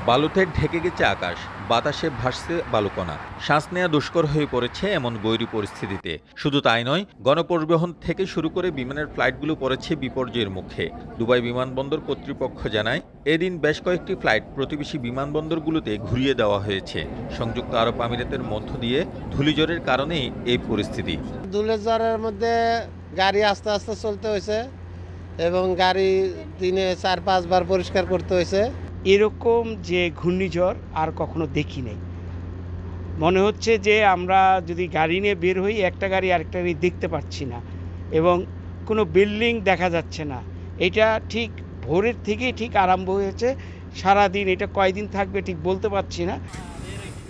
বালুতে ঢেকে গেছে আকাশ, বাতাসে ভাসছে বালুকণা। শ্বাস নেওয়া দুষ্কর হয়ে পড়েছে এমন বৈরী পরিস্থিতিতে। শুধু তাই নয়, গণপরিবহন থেকে শুরু করে বিমানের ফ্লাইটগুলো পড়েছে বিপর্যয়ের মুখে। দুবাই বিমানবন্দর কর্তৃপক্ষ জানায়, এদিন বেশ কয়েকটি ফ্লাইট প্রতিবেশী বিমানবন্দরগুলোতে ঘুরিয়ে দেওয়া হয়েছে। সংযুক্ত আরব আমিরাতের মধ্য দিয়ে ধূলিঝড়ের কারণেই এই পরিস্থিতি। ধূলিঝড়ের মধ্যে গাড়ি আস্তে আস্তে চলতে হয়েছে এবং গাড়ি দিনে 4-5 বার পরিষ্কার করতে হয়েছে। এরকম যে ঘূর্ণিঝড় আর কখনো দেখি নাই। মনে হচ্ছে যে আমরা যদি গাড়ি নিয়ে বের হই, একটা গাড়ি আরেকটা গাড়ি দেখতে পাচ্ছি না এবং কোনো বিল্ডিং দেখা যাচ্ছে না। এটা ঠিক ভোরের থেকেই ঠিক আরম্ভ হয়েছে। সারাদিন এটা কয়দিন থাকবে ঠিক বলতে পারছি না।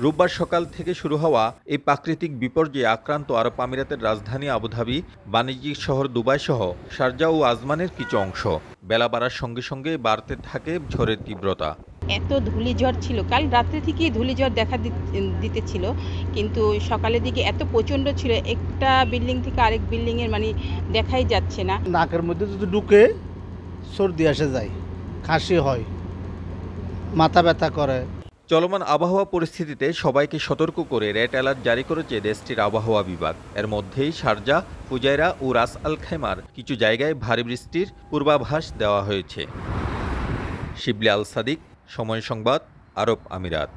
রোববার সকাল থেকে শুরু হওয়া এই প্রাকৃতিক বিপর্যয়ে আক্রান্ত আরব আমিরাতের রাজধানী আবুধাবি, বাণিজ্যিক শহর দুবাই সহ শারজা ও আজমানের কিছু অংশ। বেলা বাড়ার সঙ্গে সঙ্গে বাড়তে থাকে ঝড়ের তীব্রতা। এত ধূলিঝড় ছিল, কাল রাত্রে থেকেই ধূলিঝড় দেখা দিতেছিল, কিন্তু সকালের দিকে এত প্রচণ্ড ছিল, একটা বিল্ডিং থেকে আরেক বিল্ডিংয়ের মানে দেখাই যাচ্ছে না। নাকের মধ্যে যদি ঢুকে সর্দি এসে যায়, কাশি হয়, মাথা ব্যথা করে। চলমান আবহাওয়া পরিস্থিতিতে সবাইকে সতর্ক করে রেড অ্যালার্ট জারি করেছে দেশটির আবহাওয়া বিভাগ। এর মধ্যেই শারজা, ফুজাইরা ও রাস আল খাইমার কিছু জায়গায় ভারী বৃষ্টির পূর্বাভাস দেওয়া হয়েছে। শিবলি আল সাদিক, সময় সংবাদ, আরব আমিরাত।